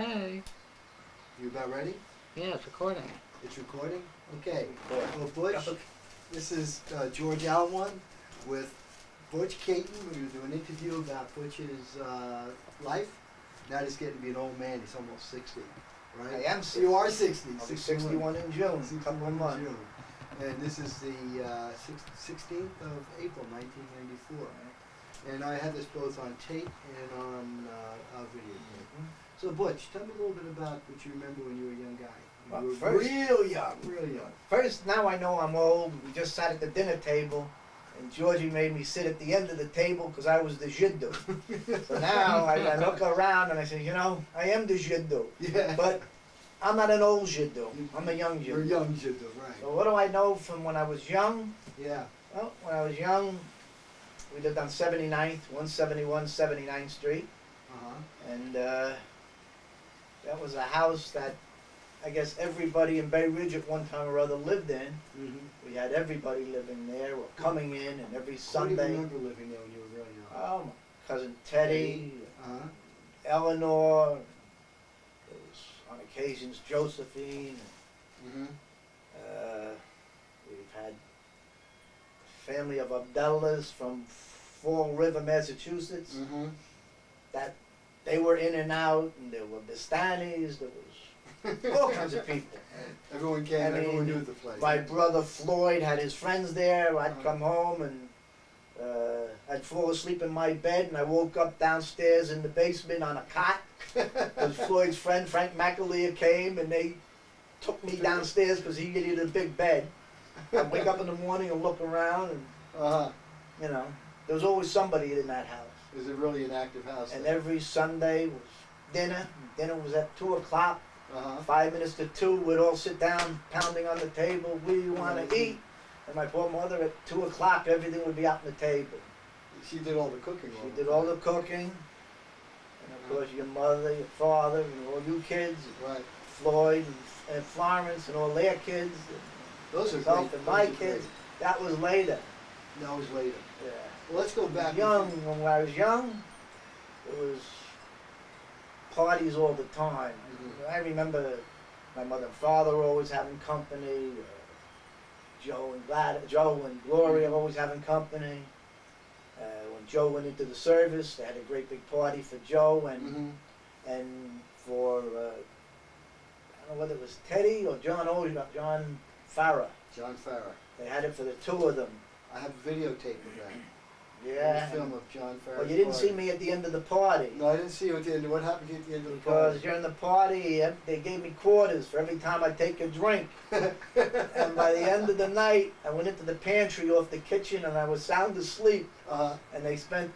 Okay. You about ready? Yeah, it's recording. It's recording? Okay. Recording. Well, Butch, this is Katen-Alwon with Butch Katen. We're going to do an interview about Butch's life. Now he's getting to be an old man. He's almost 60, right? I am 60. You are 60. I'll be 61 in June. 61 in in June. And this is the 16th of April, 1994. And I had this both on tape and on video. So, Butch, tell me a little bit about what you remember when you were a young guy. Well, You were first- real young. First, now I know I'm old. We just sat at the dinner table, and Georgie made me sit at the end of the table because I was the jiddu. So now I look around and I say, you know, I am the jiddu. Yeah. But I'm not an old jiddu. I'm a young You're a jiddu. young jiddu, right. So what do I know from when I was young? Yeah. Well, when I was young, we lived on 79th, 171 79th Street. Uh-huh. And that was a house that I guess everybody in Bay Ridge at one time or other lived in. Mm-hmm. We had everybody living there or coming in, and every What do Sunday. you remember living there when you were really young? Oh, my cousin Teddy, Uh-huh. Eleanor, there was on occasions Josephine. Mm-hmm. We've had a family of Abdallahs from Fall River, Massachusetts. Mm-hmm. That they were in and out, and there were Bistanis, there was all kinds of people. Everyone came, I mean, everyone knew the place. My brother Floyd had his friends there. I'd come home and I'd fall asleep in my bed, and I woke up downstairs in the basement on a cot because Floyd's friend Frank McAleer came, and they took me downstairs because he needed a big bed. I'd wake up in the morning and look around, and Uh-huh. you know, there was always somebody in that house. Is it really an active house? And then? every Sunday was dinner. Dinner was at 2 o'clock. Uh-huh. 5 minutes to 2, we'd all sit down, pounding on the table. What do you want to eat? And my poor mother, at 2 o'clock, everything would be out on the table. She did all the cooking. She did all the cooking. And of course, your mother, your father, and all you kids, Right. Floyd and Florence, and all their kids, and Those are myself great. and my Those are kids. great. That was later. That was later. Yeah. Well, let's go back. Young, when I was young, it was parties all the time. Mhm. I remember my mother and father always having company. Joe and Gloria always having company. When Joe went into the service, they had a great big party for Joe and Mm-hmm. and for I don't know whether it was Teddy or John Farah. John Farah. They had it for the two of them. I have a videotape of that. Yeah. A film of John Farah. Well, you didn't see me at the end of the party. No, I didn't see you at the end. What happened to you at the end of the Because party? during the party, they gave me quarters for every time I take a drink. And by the end of the night, I went into the pantry off the kitchen and I was sound asleep. Uh-huh. And they spent,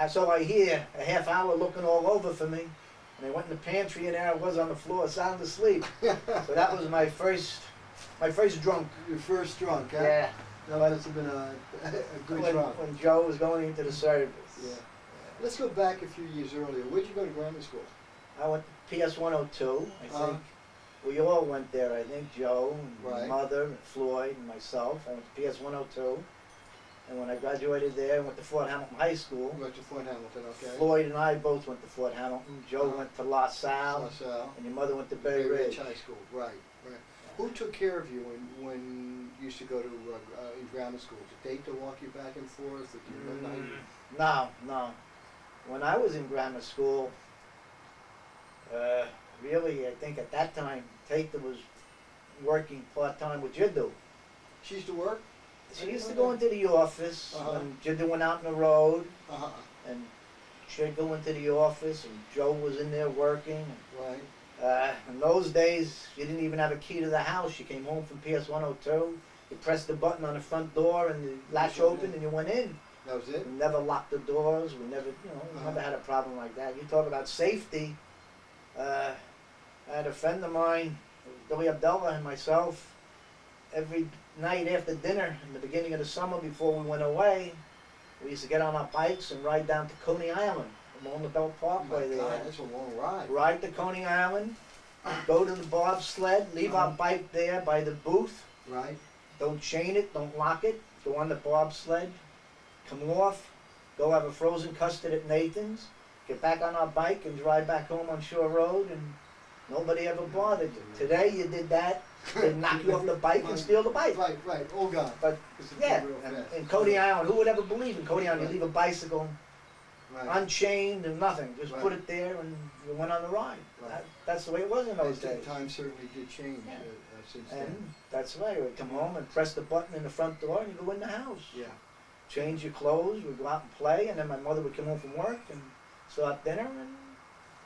so I hear, a half hour looking all over for me. And they went in the pantry and there I was on the floor, sound asleep. So that was my first drunk. Your first drunk, huh? Yeah. That must have been a good drunk. When Joe was going into the service. Yeah. Let's go back a few years earlier. Where'd you go to grammar school? I went to PS 102, I think. Uh-huh. We all went there, I think, Joe, and Right. my mother, and Floyd, and myself. I went to PS 102. And when I graduated there, I went to Fort Hamilton High School. You went to Fort Hamilton, okay. Floyd and I both went to Fort Hamilton. Joe Uh-huh. went to La Salle, LaSalle. and your mother went to Bay Bay Ridge. High School, right, right. Who took care of you when you used to go to in grammar school? Did they to walk you back and forth? Did you remember how you... No. When I was in grammar school, really, I think at that time, Tata was working part-time with Jiddu. She used to work? She used to go into the office Uh-huh. when Jiddu went out on the road, Uh-huh. and she'd go into the office, and Joe was in there working. Right. In those days, you didn't even have a key to the house. You came home from PS 102, you pressed the button on the front door, and the latch opened, and you went in. That was it? We never locked the doors. We never, we never had a problem like that. You talk about safety. I had a friend of mine, Billy Abdullah, and myself. Every night after dinner, in the beginning of the summer, before we went away, we used to get on our bikes and ride down to Coney Island along the Belt Oh my Parkway God, there. that's a long ride. Ride to Coney Island, go to the bobsled, leave our bike there by the booth. Right. Don't chain it, don't lock it. Go on the bobsled, come off, go have a frozen custard at Nathan's, get back on our bike and drive back home on Shore Road, and Nobody ever bothered you. Today you did that, they'd knock you off the bike and steal the bike. Right, right. Oh God. But It's yeah, real fast. in Katen-Alwon, who would ever believe in Katen-Alwon? You Right. leave a bicycle Right. unchained and nothing, just Right. put it there and you went on the ride. Right. That's the way it was in those days. Times certainly did change Yeah. since And then. that's right. We'd come home and press the button in the front door and you go in the house. Yeah. Change your clothes, we'd go out and play, and then my mother would come home from work and start dinner. And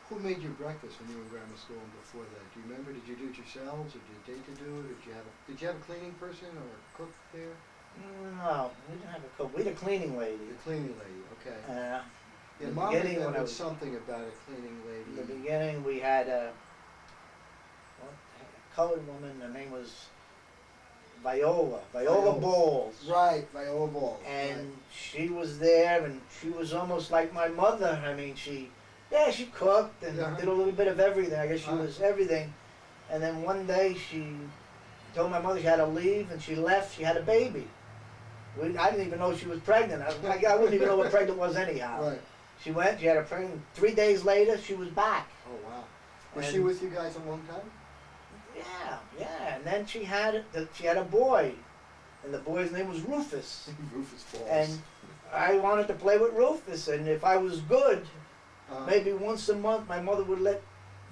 Who made your breakfast when you were in grammar school and before that? Do you remember? Did you do it yourselves, or did you date to do it? Or did you have a cleaning person or a cook there? no, we didn't have a cook. We had a cleaning lady. The cleaning lady. Okay. Yeah, Yeah, in the Mom beginning when I remembered was- something about a cleaning in the lady. beginning we had a colored woman. Her name was Viola Viola. Bowles. Right, Viola Ball. And she was there, and she was almost like my mother. I mean, she cooked and Yeah. did a little bit of everything. I guess she Right. was everything. And then one day she told my mother she had to leave, and she left. She had a baby. I didn't even know she was pregnant. I wouldn't even know what pregnant was anyhow. Right. She went, she had her pregnant. 3 days later, she was back. Oh wow. Was she And- with you guys a long time? Yeah. And then she had a boy, and the boy's name was Rufus. Rufus Falls. And I wanted to play with Rufus, and if I was good, maybe once a month my mother would let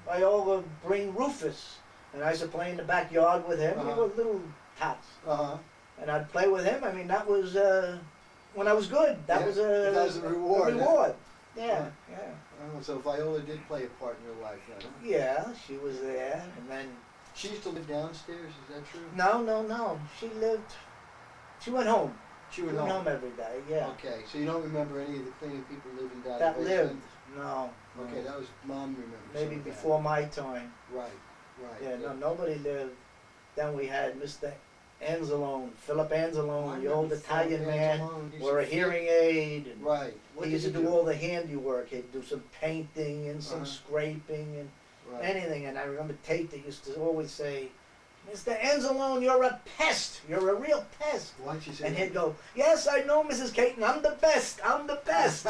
Viola bring Rufus, and I used to play in the backyard with him. We Uh-huh. were little tots, Uh-huh. and I'd play with him. I mean, that was when I was good. That Yeah, was that was a reward, A huh? reward. Yeah, Yeah. yeah, Oh, so Viola did play a part in your life then, huh? yeah. She was there, and then She used to live downstairs, is that true? no. She went home. She She went went home. home every day. Yeah, Okay, so you don't remember any of the cleaning people living down that the lived. basement? No. Okay, that was Mom remembers. Maybe some of that. before my time. Right, right. Yeah, no, nobody lived. Then we had Mr. Anzalone, Philip Anzalone, the old Italian man, wore a hearing aid. And Right. What he did used to he do all the handiwork. He'd do some painting and some Uh-huh. scraping and Right. anything. And I remember Tate that used to always say, Mr. Anzalone, you're a pest. You're a real pest. Why'd you say And that? he'd go, yes, I know, Mrs. Katen, I'm the best. I'm the best.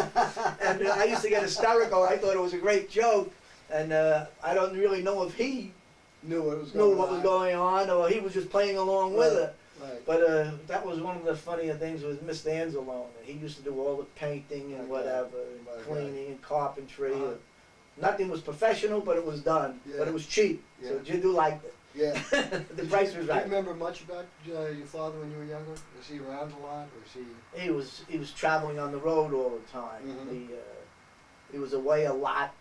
And I used to get hysterical. I thought it was a great joke. And I don't really know if he Knew what was knew going what on. was going on, or he was just playing along with Right, it. Right. But that was one of the funnier things with Mr. Anzalone. He used to do all the painting and Okay. whatever, and Okay. cleaning and carpentry. Uh-huh. Nothing was professional, but it was done. Yeah. But it was cheap, Yeah. so Jidu liked it. Yeah. The price was Do you right. remember much about your father when you were younger? Was he around a lot, or was he? He was traveling on the road all the time. Mhm. He was away a lot,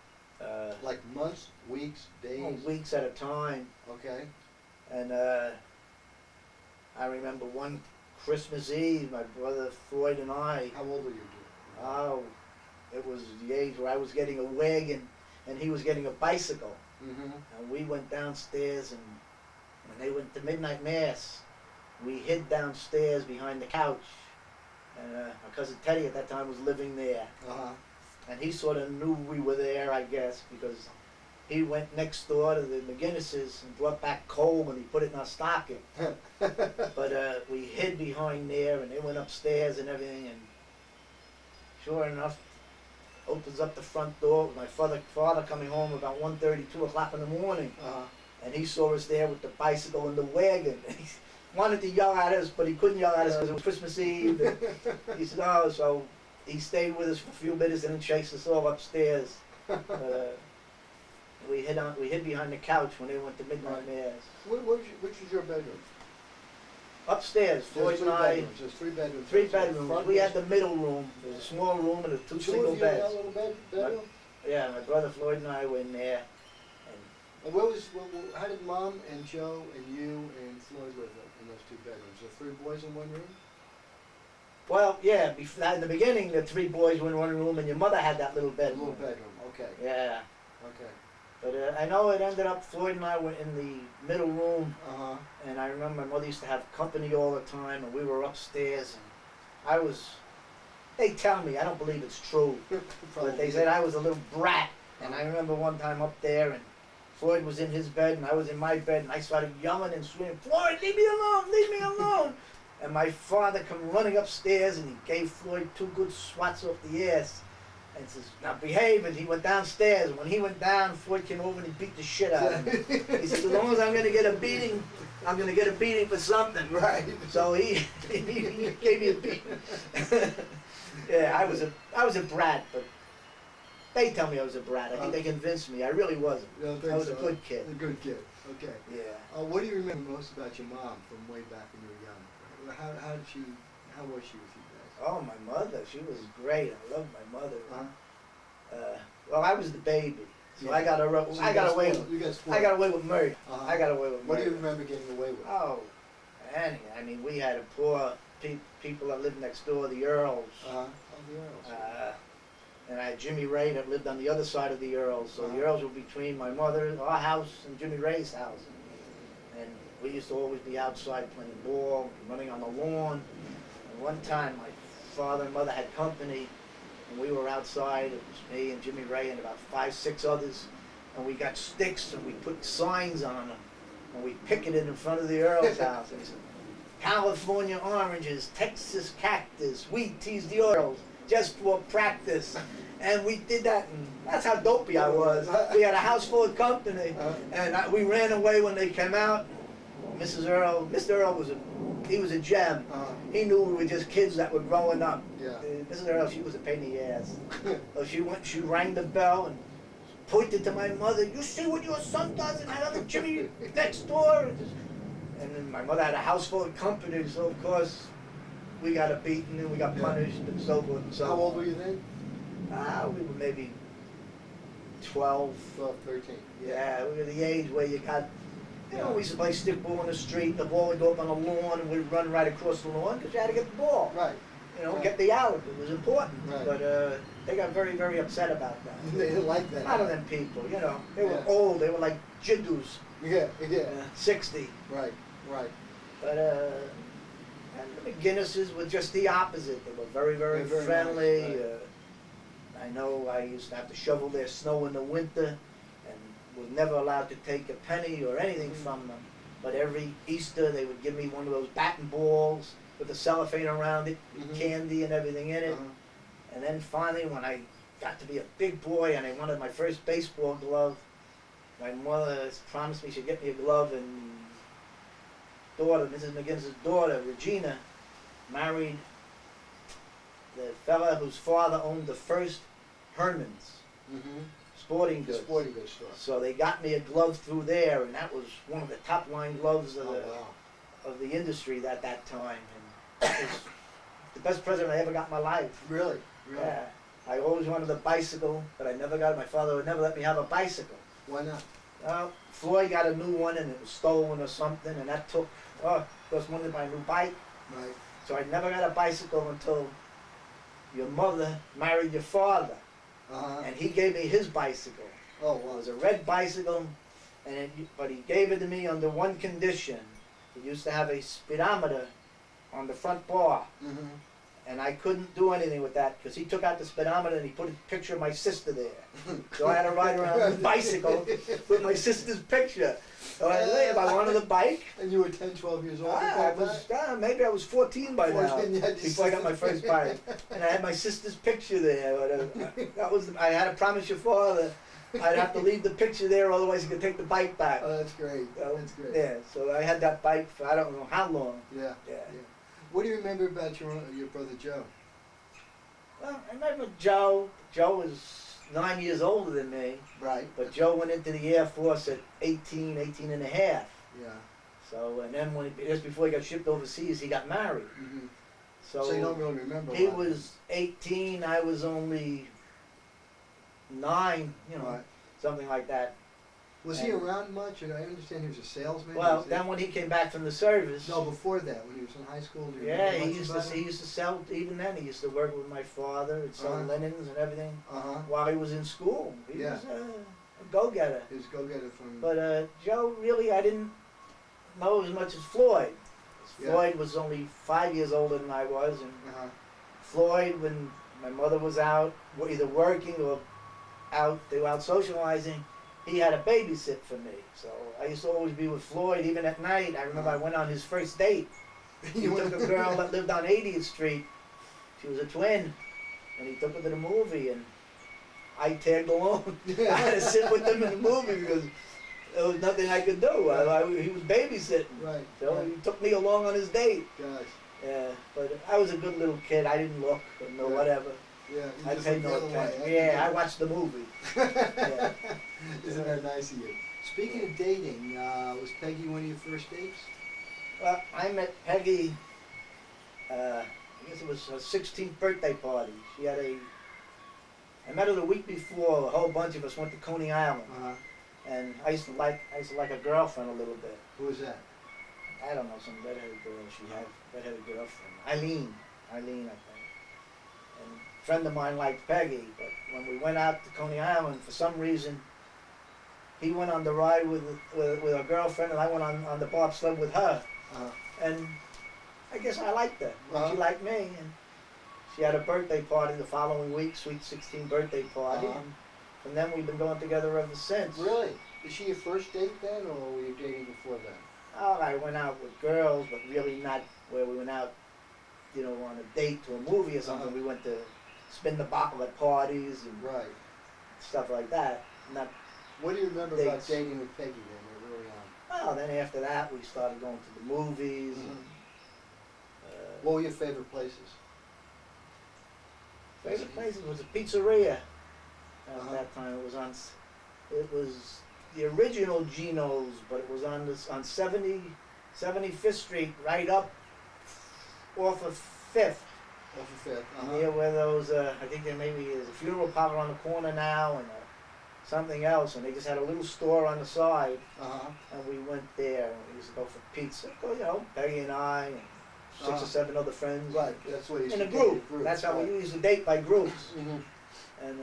Like months, weeks, days? weeks at a time. Okay. And I remember one Christmas Eve, my brother Floyd and I, How old were you? oh, it was the age where I was getting a wagon and he was getting a bicycle. Mm-hmm. And we went downstairs, and when they went to midnight mass, we hid downstairs behind the couch. And my cousin Teddy at that time was living there. Uh-huh. And he sort of knew we were there, I guess, because he went next door to the McGinnis's and brought back coal and he put it in our stocking. But we hid behind there, and they went upstairs and everything, and sure enough, opens up the front door with my father coming home about 1:30, 2 o'clock in the morning, Uh-huh. and he saw us there with the bicycle and the wagon. He wanted to yell at us, but he couldn't yell at us because it was Christmas Eve. And he said, oh, so he stayed with us for a few minutes and then chased us all upstairs. But we hid behind the couch when they went to midnight mass. Which was your bedroom? Upstairs, Floyd and I, There's 3 bedrooms. 3 Front bedrooms. We had the middle room. There was a small room and 2 Two single of you in that beds. little bedroom? Yeah, my brother Floyd and I were in there. And And how did Mom and Joe and you and Floyd live in those 2 bedrooms? The 3 boys in one room? well, yeah, in the beginning, the 3 boys were in one room, and your mother had that little A bedroom. little bedroom, okay. Yeah, Okay. but I know it ended up Floyd and I were in the middle room, Uh-huh. and I remember my mother used to have company all the time, and we were upstairs, and they tell me, I don't believe it's true, but they said I was a little brat, and I remember one time up there, and Floyd was in his bed, and I was in my bed, and I started yelling and screaming, Floyd, leave me alone, leave me alone! And my father come running upstairs, and he gave Floyd 2 good swats off the ass, And says, now behave, and he went downstairs. When he went down, Floyd came over and he beat the shit out of him. He says, as long as I'm gonna get a beating, I'm gonna get a beating for something. Right. So he gave me a beating. Yeah, I was a brat, but they tell me I was a brat. I think they convinced me. I really wasn't. You don't think I was so? a good kid. A good kid. Okay. Yeah. What do you remember most about your mom from way back when you were young? How was she with you guys? Oh, my mother, she was great. I loved my mother. Uh-huh. Well, I was the baby, so Yeah. I got away. You got spoiled. I got away with murder. Uh-huh. I got away with What murder. do you remember getting away with? Oh, I mean, we had a poor people that lived next door, the Earls. Oh, the Earls. And I had Jimmy Ray that lived on the other side of the Earls. So the Uh-huh. Earls were between my mother, our house, and Jimmy Ray's house. And we used to always be outside playing ball, running on the lawn. And one time, my father and mother had company, and we were outside. It was me and Jimmy Ray and about 5, 6 others. And we got sticks and we put signs on them. And we picketed in front of the Earl's house. And he said, California oranges, Texas cactus, we tease the Earls just for practice. And we did that, and that's how dopey I was. We had a house full of company, and we ran away when they came out. Mr. Earl was a gem. He knew we were just kids that were growing up. Yeah. Mrs. Earl, she was a pain in the ass. So she rang the bell and pointed to my mother. You see what your son does, and that other Jimmy next door. And then my mother had a house full of company, so of course we got a beating and we got punished and so forth and so on. How old were you then? We were maybe 12. 12, 13. Yeah, we were the age where you got, we used to play stickball in the street. The ball would go up on the lawn and we'd run right across the lawn because you had to get the ball. Right. Right. Get the out. It was important. Right. But they got very, very upset about that. They didn't like that. A lot of them people, they were Yeah. old. They were like jiddus, Yeah, yeah. 60. Right, right. But and the McGinnises were just the opposite. They were very, very, They're very friendly. nice, right. I know I used to have to shovel their snow in the winter, and was never allowed to take a penny or anything from them. But every Easter they would give me one of those batting balls with the cellophane around it, with candy and everything in it. Uh-huh. And then finally, when I got to be a big boy and I wanted my first baseball glove, my mother promised me she'd get me a glove, and Mrs. McGinnis' daughter, Regina, married the fella whose father owned the first Herman's sporting The goods. sporting goods store. So they got me a glove through there, and that was one of the top line gloves of, Oh, wow. of the industry at that time. And it was the best present I ever got in my life. Really? Really? Yeah. I always wanted a bicycle, but I never got it. My father would never let me have a bicycle. Why not? Floyd got a new one and it was stolen or something, and that took, cost money to buy a new bike. Right. So I never got a bicycle until your mother married your father, Uh-huh. and he gave me his bicycle. Oh, It wow. was a red bicycle, but he gave it to me under one condition. He used to have a speedometer on the front bar, Mm-hmm. and I couldn't do anything with that because he took out the speedometer and he put a picture of my sister there. So I had to ride around with a bicycle with my sister's picture. So if I wanted a bike, And you were 10, 12 years old? maybe I was 14 by 14, now yeah, before I got my first bike, and I had my sister's picture there. But, I had to promise your father I'd have to leave the picture there, otherwise he could take the bike back. Oh, that's great. That's great. Yeah, so I had that bike for I don't know how long. Yeah. Yeah. What do you remember about your brother Joe? Well, I remember Joe. Joe was 9 years older than me, Right. but Joe went into the Air Force at 18 and a half. Yeah. So, and then just before he got shipped overseas, he got married. Mm-hmm. So, you don't really remember. he a lot. was 18, I was only 9, Right. something like that. Was he around much? And I understand he was a salesman. Well, Was he- then when he came back from the service, No, before that, when he was in high school. Do you yeah, remember he much used about to him? he used to sell. Even then, he used to work with my father and sell Uh-huh. linens and everything Uh-huh. while he was in school. He Yeah. was a go-getter. He was go-getter from. But Joe, really, I didn't know as much as Floyd. Yeah. Floyd was only 5 years older than I was, and Uh-huh. Floyd, when my mother was out, either working or they were out socializing, he had a babysit for me. So I used to always be with Floyd, even at night. I remember I went on his first date. He took a girl that lived on 80th Street. She was a twin, and he took her to the movie, and I tagged along. I had to sit with them in the movie because there was nothing I could do. He was babysitting. Right. So right. he took me along on his date. Gosh. Yeah, but I was a good little kid. I didn't look, but no, Yeah. whatever. Yeah. I just paid look no the other way, attention. huh? Yeah, I watched the movie. Yeah. Isn't that nice of you? Speaking of dating, was Peggy one of your first dates? Well, I met Peggy, I guess it was her 16th birthday party. She had I met her the week before. A whole bunch of us went to Coney Island. Uh-huh. And I used to like her girlfriend a little bit. Who was that? I don't know, some redheaded girl she had, redheaded girlfriend. Eileen, I think. And a friend of mine liked Peggy, but when we went out to Coney Island, for some reason, he went on the ride with a girlfriend, and I went on the bobsled with her. Uh-huh. And I guess I liked her. Uh-huh. She liked me. And she had a birthday party the following week, sweet 16 birthday party. Uh-huh. And from then we've been going together ever since. Really? Is she your first date then, or were you dating before then? Oh, I went out with girls, but really not where we went out, on a date to a movie or something. Uh-huh. We went to spin the bottle at parties and Right. stuff like that. Not What do you remember about dates. dating with Peggy then, early on? Well, then after that we started going to the movies. Mhm. And, What were your favorite places? favorite place was a pizzeria. At Uh-huh. that time, it was the original Gino's, but it was on 75th Street, right up off of 5th. Off of Fifth. Near where those, I think there maybe is a funeral parlor on the corner now and something else, and they just had a little store on the side, Uh-huh. and we went there, and we used to go for pizza. Peggy and I, and 6 Uh-huh. or 7 other friends. Right, that's what he In used a to date, group. groups, That's how right. we used to date, by groups. Mhm. And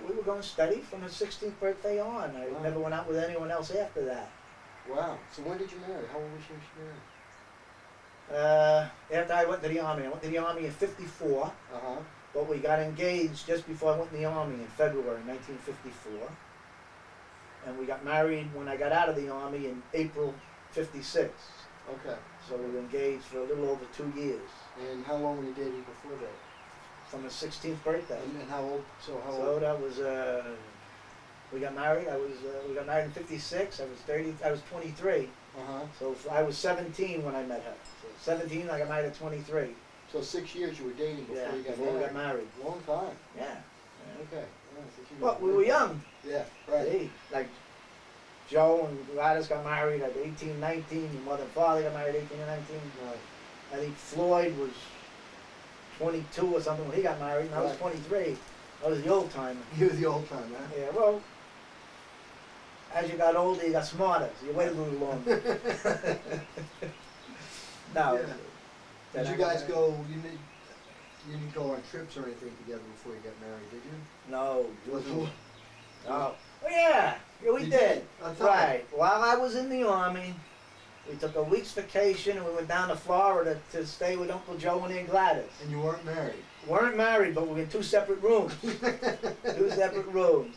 we were going steady from her 16th birthday on. I Wow. never went out with anyone else after that. Wow. So when did you marry? How old was she when she married? After I went to the Army. I went to the Army in 54, Uh-huh. but we got engaged just before I went in the Army in February 1954. And we got married when I got out of the Army in April 56. Okay. So we were engaged for a little over 2 years. And how long were you dating before that? From her 16th birthday. And how old? So how So old? that was, we got married. We got married in 56. I was 23. Uh-huh. So I was 17 when I met her. So 17, I got married at 23. So 6 years you were dating before Yeah, you got before married. we got married. Long time. Yeah. Okay. Yeah, 6 years. But we were young. Yeah, right. See, like Joe and Gladys got married at 18, 19. Your mother and father got married at 18 and 19. Right. I think Floyd was 22 or something when he got married, and I was Right. 23. I was the old timer. You were the old time, huh? Yeah, well, as you got older, you got smarter, so you waited a little longer. No. Yeah. Did you guys go, you didn't go on trips or anything together before you got married, did you? No. Wasn't- No. Oh, yeah, we You did. I thought- Right. While I was in the Army, we took a week's vacation and we went down to Florida to stay with Uncle Joe and Aunt Gladys. And you weren't married? Weren't married, but we were in 2 separate rooms. 2 separate rooms.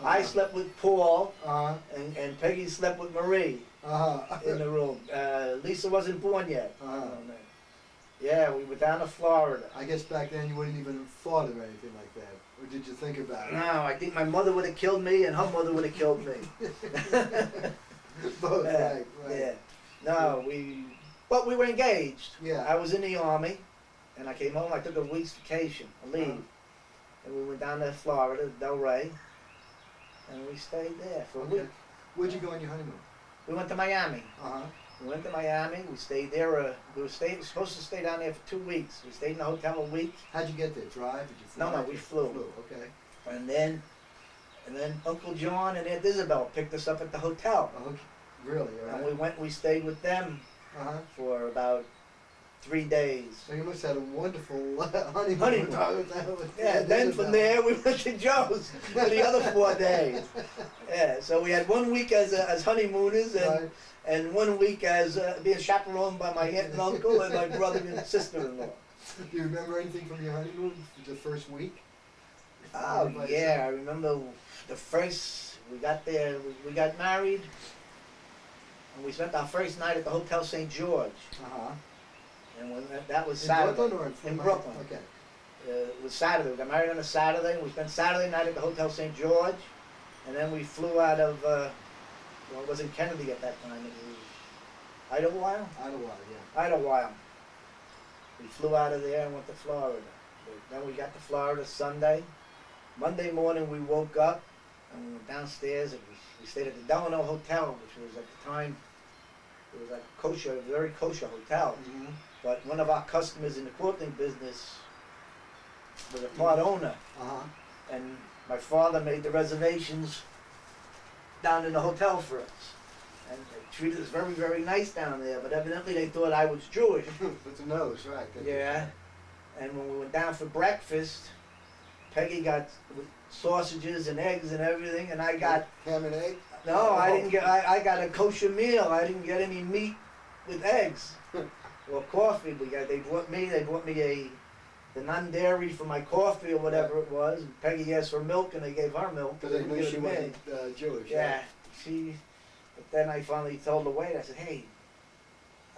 I slept with Paul, Uh-huh. and Peggy slept with Marie Uh-huh. in the room. Lisa wasn't born yet. Uh-huh. Yeah, we were down to Florida. I guess back then you wouldn't even have thought of anything like that. Or did you think about it? No, I think my mother would have killed me and her mother would have killed me. Both, Yeah, right, right. Yeah. No, but we were engaged. Yeah. I was in the Army, and I came home. I took a week's vacation, a leave, Uh-huh. and we went down to Florida, Delray, and we stayed there for a Okay. week. Where'd you go on your honeymoon? We went to Miami. Uh-huh. We went to Miami. We stayed there. We were supposed to stay down there for 2 weeks. We stayed in the hotel a week, How'd you get there? Drive? Did you fly? No, we flew. Flew, okay. and then Uncle John and Aunt Isabel picked us up at the hotel, Okay. Really, all and right. we went. We stayed with them Uh-huh. for about 3 days. So you must have had a wonderful honeymoon. Honeymoon. Yeah, then from there we went to Joe's for the other 4 days. Yeah, so we had 1 week as honeymooners Right. and 1 week as being chaperoned by my aunt and uncle and my brother and sister-in-law. Do you remember anything from your honeymoon, the first week? Oh Everybody yeah, said- I remember the first, we got there, we got married, and we spent our first night at the Hotel St. George. Uh-huh. And when that was In Saturday. Brooklyn or In Brooklyn. Okay. It was Saturday. We got married on a Saturday. And we spent Saturday night at the Hotel St. George, and then we flew out of. Well, it wasn't Kennedy at that time. It was Idlewild. Idlewild, yeah. Idlewild. We flew out of there and went to Florida. Then we got to Florida Sunday. Monday morning we woke up and we went downstairs and we stayed at the Delano Hotel, which was at the time, it was like kosher, a very kosher hotel. Mm-hmm. But one of our customers in the quilting business was a part owner, Uh-huh. and my father made the reservations down in the hotel for us. And they treated us very, very nice down there, but evidently they thought I was Jewish. With the nose, right. Yeah. And when we went down for breakfast, Peggy got sausages and eggs and everything, and I got, ham and egg? no, I didn't get, I got a kosher meal. I didn't get any meat with eggs. Or coffee. They brought me the non-dairy for my coffee or whatever it was. And Peggy asked for milk, and they gave her milk. Because they didn't knew give she it to me. wasn't Jewish. Yeah, Right? but then I finally told the waiter, I said, hey,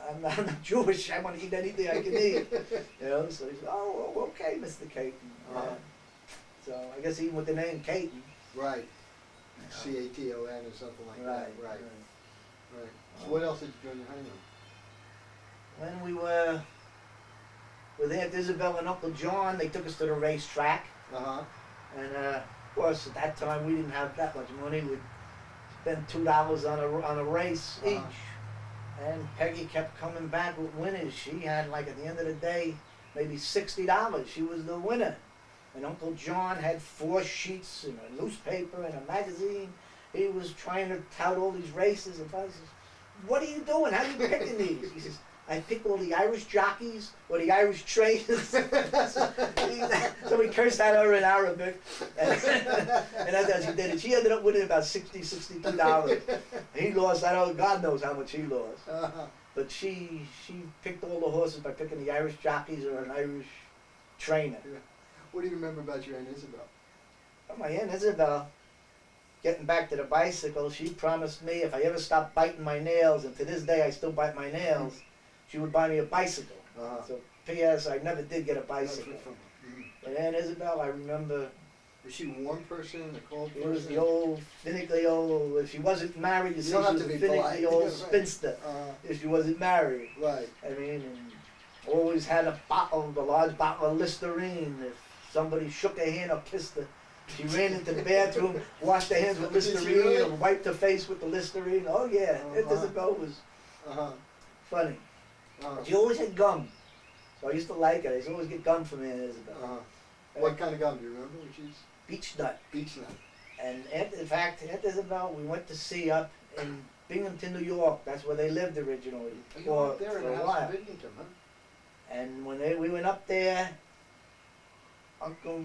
I'm not Jewish, I want to eat anything I can eat. You know, so he said, oh, okay, Mr. Katen. Uh-huh. So I guess even with the name Katen. Right. You know. C-A-T-O-N or something like Right, that. Right. Right. So what else did you do on your honeymoon? When we were with Aunt Isabel and Uncle John, they took us to the racetrack. Uh-huh. And of course, at that time, we didn't have that much money. We'd spend $2 on a race Uh-huh. each. And Peggy kept coming back with winners. She had, like, at the end of the day, maybe $60. She was the winner. And Uncle John had 4 sheets in a newspaper and a magazine. He was trying to tout all these races. And I says, what are you doing? How are you picking these? He says, I pick all the Irish jockeys or the Irish trainers. So we cursed at her in Arabic. And that's how she did it. She ended up winning about $62. He lost, God knows how much he lost. Uh-huh. But she picked all the horses by picking the Irish jockeys or an Irish trainer. Yeah. What do you remember about your Aunt Isabel? Oh, my Aunt Isabel, getting back to the bicycle, she promised me if I ever stopped biting my nails, and to this day I still bite my nails, she would buy me a bicycle. Uh-huh. So, P.S. I never did get a bicycle. Mhm. But Aunt Isabel, I remember, Was she a warm person, a cold she person? was the old, finicky old, if she wasn't married, you see, she don't have was to a be finicky polite. old Yeah, right. spinster, Uh, if she wasn't married. right. I mean, and always had a large bottle of Listerine. If somebody shook her hand or kissed her, she ran into the bathroom, washed her hands with Did she Listerine, really? and wiped her face with the Listerine. Oh yeah, Aunt Uh-huh. Isabel was Uh-huh. funny. Uh-huh. She always had gum, so I used to like it. I used to always get gum from Aunt Isabel. Uh-huh. What kind of gum do you remember? Which is Beech nut. beech nut. And in fact, Aunt Isabel, we went to see up in Binghamton, New York. That's where they lived originally You for, were up there in for the a house while. in Binghamton, huh? And when we went up there, Uncle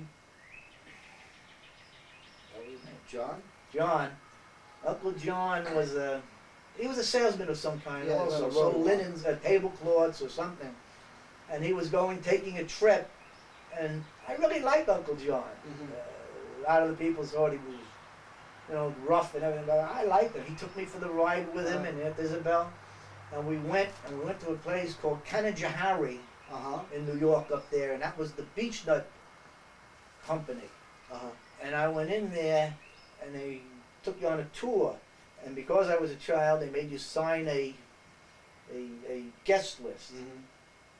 John? John, Uncle John was he was a salesman of some kind Yeah, also, on the sold road. linens, tablecloths or something. And he was taking a trip, and I really liked Uncle John. Mhm. A lot of the people thought he was, rough and everything, but I liked him. He took me for the ride with him and Aunt Isabel, and we went to a place called Katen-Alwon Uh-huh. in New York up there, and that was the Beech Nut Company. Uh-huh. And I went in there, and they took you on a tour. And because I was a child, they made you sign a guest list. Mhm.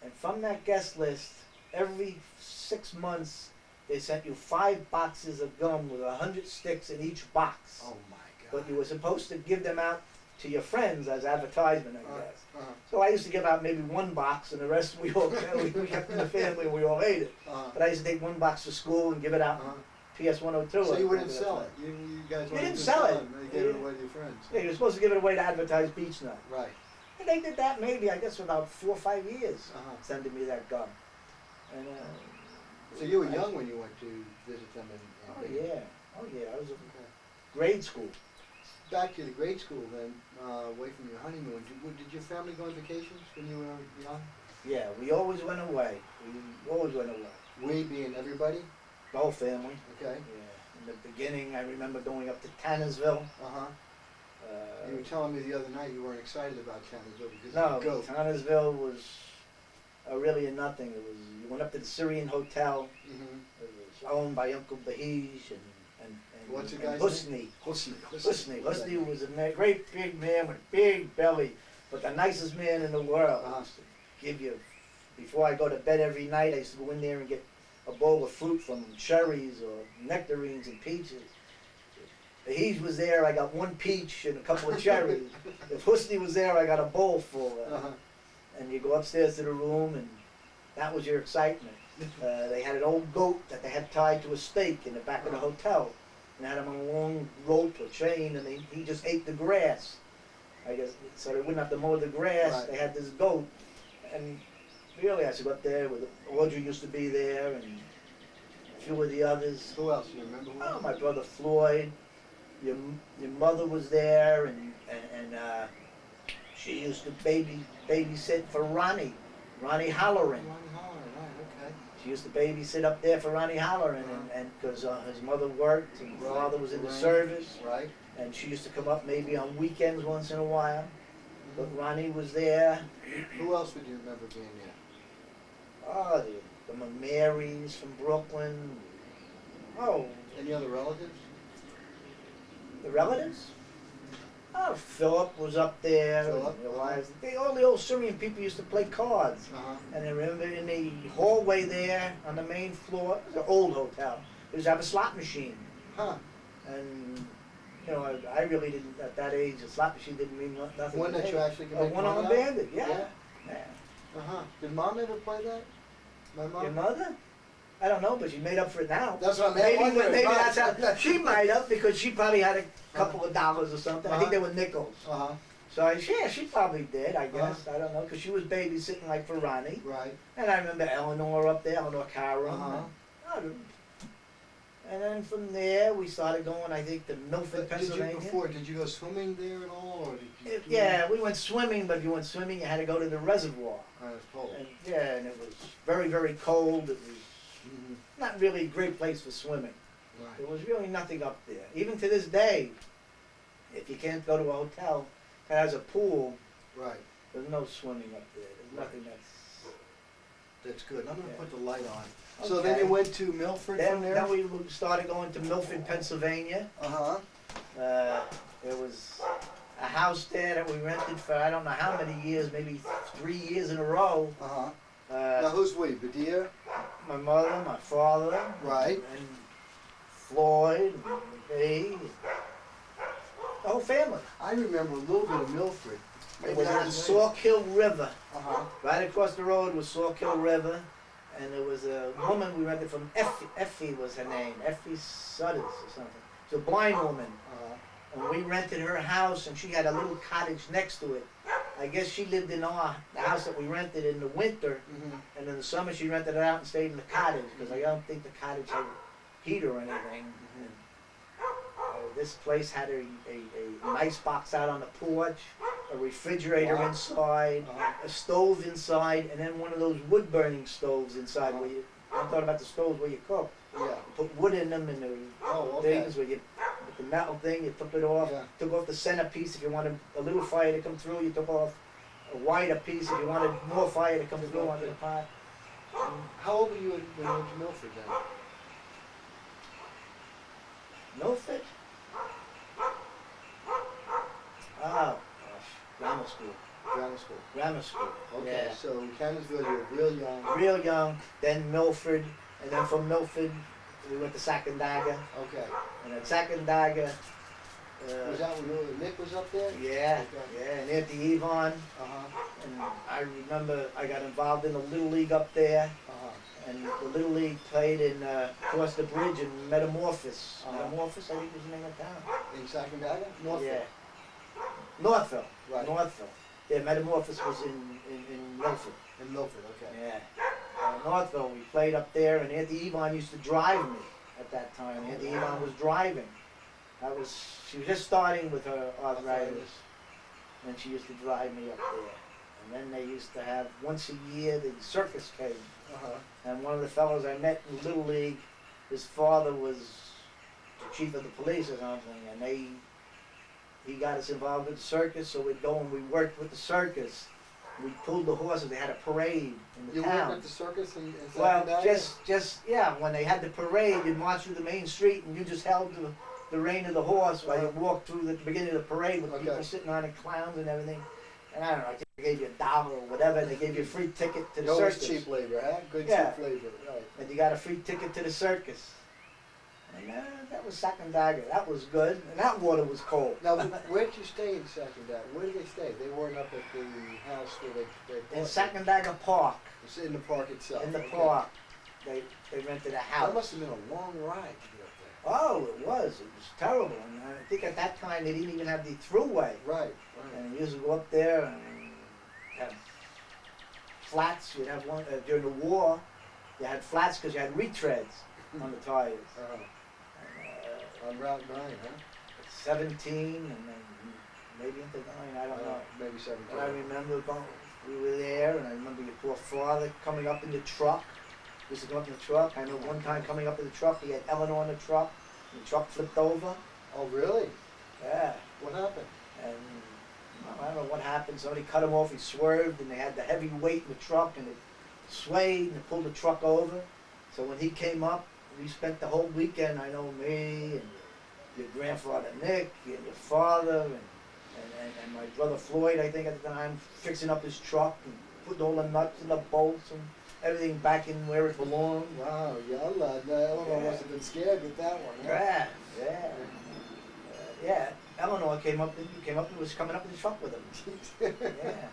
And from that guest list, every 6 months, they sent you 5 boxes of gum with 100 sticks in each box. Oh my God. But you were supposed to give them out to your friends as advertisement, I guess. Uh-huh. So I used to give out maybe 1 box, and the rest we kept in the family, and we all ate it. Uh-huh. But I used to take 1 box to school and give it out. Uh-huh. PS 102. So you wouldn't I think sell that's it. You guys You wouldn't didn't just sell it. You gave it Yeah. away to your friends. Yeah, you're supposed to give it away to advertise Beech Nut. Right. And they did that maybe, I guess, for about 4 or 5 years, Uh-huh. sending me that gum. And So you were young when you went to visit them in Oh Binghamton. yeah, oh yeah. I was in Okay. grade school. Back to the grade school then, away from your honeymoon. Did your family go on vacations when you were young? Yeah, we always went away. We always went away. We being everybody? The whole family. Okay. Yeah. In the beginning, I remember going up to Tannersville. Uh-huh. You were telling me the other night you weren't excited about Katen-Alwon because No, of the goat. Tannersville was really a nothing. It was You went up to the Syrian Hotel. Mm-hmm. It was owned by Uncle Bahij and What's the and guy's name? Husni was a great big man with a big belly, but the nicest man in the world. Uh-huh. He used to give you, before I go to bed every night, I used to go in there and get a bowl of fruit from him, cherries or nectarines and peaches. If he was there, I got one peach and a couple of cherries. If Husni was there, I got a bowl full. Uh-huh. And you go upstairs to the room, and that was your excitement. They had an old goat that they had tied to a stake in the back of the hotel. And had him on a long rope or chain, and he just ate the grass. I guess, so they wouldn't have to mow the grass. Right. They had this goat. And really, I used to go up there with Audrey used to be there, and a few of the others. Who else? You remember who Oh, else? my brother Floyd. Your mother was there, and she used to babysit for Ronnie Halloran. Ronnie Holler, right, okay. She used to babysit up there for Ronnie Halloran, and because his mother worked and his Right, father was in the right, service, Right. and she used to come up maybe on weekends once in a while. But Ronnie was there. Who else would you remember being there? Oh, the Marys from Brooklyn. Oh, Any other relatives? the relatives? Oh, Philip was up there. Philip, And the wives. All the old Syrian people used to play cards. Uh-huh. And I remember in the hallway there on the main floor, it was an old hotel, they used to have a slot machine. Huh. And, you know, I really didn't, at that age, a slot machine didn't mean nothing One to that me. you actually could A make money one-armed out? bandit, yeah. Yeah. Yeah. Uh-huh. Did Mom ever play that? My mom? Your mother? I don't know, but she made up for it now. That's what I'm Maybe, wondering. maybe Right. that's how, she might have, because she probably had a couple of dollars or something. I think they were nickels. Uh-huh. So, yeah, she probably did, I guess. I don't know, because she was babysitting like for Ronnie. Right. And I remember Eleanor up there, Eleanor Caron. Uh-huh. And then from there, we started going, I think, to Milford, But Pennsylvania. did you go swimming there at all, or did you? Yeah, we went swimming, but if you went swimming, you had to go to the reservoir. I was told. And, yeah, and it was very, very cold. It was Mm-hmm. not really a great place for swimming. Right. There was really nothing up there. Even to this day, if you can't go to a hotel that has a pool, Right. there's no swimming up there. There's nothing That's good. I'm gonna Yeah. put the light on. So Okay. then you went to Milford from there? Then we started going to Milford, Pennsylvania. Uh-huh. There was a house there that we rented for I don't know how many years, maybe 3 years in a row. Uh-huh. Now who's we? Badir? My mother, my father, Right. and Floyd, and me, the whole family. I remember a little bit of Milford. It was on Sauk Hill River. Uh-huh. Right across the road was Sauk Hill River, and there was a woman we rented from. Effie was her name. Effie Sutters or something. She's a blind woman. Uh-huh. And we rented her house, and she had a little cottage next to it. I guess she lived in the house that we rented in the winter, Mm-hmm. and in the summer she rented it out and stayed in the cottage, because I don't think the cottage had heat or anything. And, this place had a nice box out on the porch, a refrigerator Wow. inside, a stove inside, and then one of those wood-burning stoves inside where you, I'm talking about the stoves where you cook. Yeah. You put wood in them, and the Oh, okay. things where you, with the metal thing, you took it off, Yeah. took off the centerpiece if you wanted a little fire to come through, you took off a wider piece if you wanted more fire to come through onto the pot. How old were you when you went to Milford then? Milford? Oh, gosh, grammar school. Grammar school. Grammar school. Okay, Yeah. so in Cannonsville you were real young. Real young, then Milford, and then from Milford we went to Sacandaga, Okay. and at Sacandaga, Was that when Nick was up there? yeah, Okay. yeah, and Auntie Yvonne, Uh-huh. and I remember I got involved in the Little League up there, Uh-huh. and the Little League played in across the bridge in Metamorphosis. Uh-huh. Metamorphosis, I think was the name of the town. In Sacandaga? Norfolk. Yeah. Northville. Right. Northville. Yeah, Metamorphosis was in Milford. In Milford, okay. Yeah. Northville, we played up there, and Auntie Yvonne used to drive me at that time. Auntie Yvonne was driving. She was just starting with her arthritis, and she used to drive me up there. And then they used to have, once a year, the circus came. Uh-huh. And one of the fellows I met in Little League, his father was the chief of the police or something, and he got us involved with the circus, so we'd go and we worked with the circus. we pulled the horses. They had a parade in the You town. worked at the circus in Well, Sacandaga? yeah, when they had the parade, you'd march through the main street and you just held the rein of the horse while you walked through the beginning of the parade with people sitting on it, clowns and everything. And I don't know, I think they gave you $1 or whatever, and they gave you a free ticket to the Always circus. cheap labor, huh? Good Yeah. cheap labor, right. And you got a free ticket to the circus. And that was Sacandaga. That was good. And that water was cold. Now, where did you stay in Sacandaga? Where did they stay? They weren't up at the house where they In Sacandaga Park. It's in the park itself. In the okay. park. They rented a house. That must have been a long ride to get up there. Oh, it was. It was terrible. And I think at that time they didn't even have the throughway. Right, right. And you used to go up there and have flats. You'd have one during the war. You had flats because you had retreads on the tires. Uh-huh. And, On Route 9, huh? 17 and then maybe into 9. I don't know. Maybe 17. But I remember we were there, and I remember your poor father coming up in the truck. He used to go up in the truck. I know one time coming up in the truck, he had Eleanor in the truck. And the truck flipped over. Oh, really? Yeah. What happened? And I don't know what happened. Somebody cut him off. He swerved, and they had the heavy weight in the truck, and it swayed and it pulled the truck over. So when he came up, we spent the whole weekend. I know me and your grandfather Nick and your father and my brother Floyd, I think at the time, fixing up his truck and putting all the nuts and the bolts and everything back in where it belonged. Wow, Eleanor must have been scared with that one, huh? Yeah. Yeah. Eleanor came up and was coming up in the truck with him. Yeah.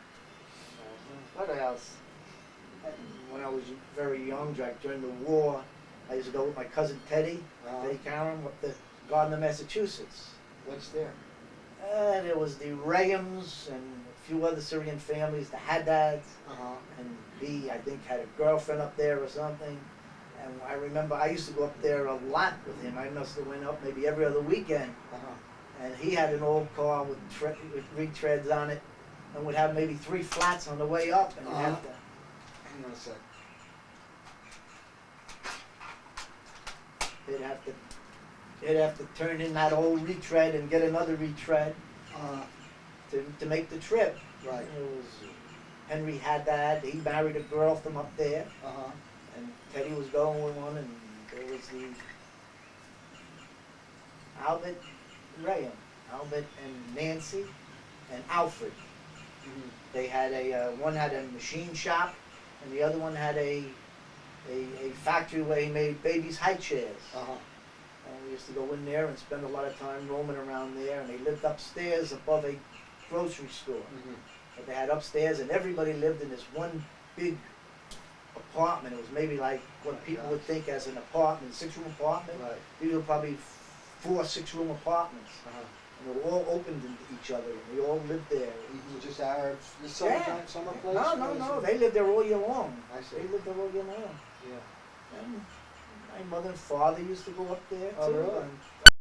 What else? When I was very young, during the war, I used to go with my cousin Teddy Cameron, up to Gardner, Massachusetts. What's there? There was the Rayhams and a few other Syrian families, the Haddads, and he, I think, had a girlfriend up there or something. And I remember I used to go up there a lot with him. I must have went up maybe every other weekend. And he had an old car with retreads on it, and would have maybe 3 flats on the way up, and you'd have to. Hang on a sec. They'd have to turn in that old retread and get another retread to make the trip. Right. It was Henry Haddad. He married a girl from up there, and Teddy was going with one, and there was the Albert and Nancy and Alfred. They had one had a machine shop, and the other one had a factory where he made babies' high chairs. And we used to go in there and spend a lot of time roaming around there, and they lived upstairs above a grocery store. But they had upstairs, and everybody lived in this one big apartment. It was maybe like what people would think as an apartment, 6-room apartment. Right. These were probably 4 6-room apartments. And they were all opened into each other, and they all lived there. Just Arabs, the summer place? No. They lived there all year long. I see. They lived there all year long. Yeah. And my mother and father used to go up there too. Oh, really? And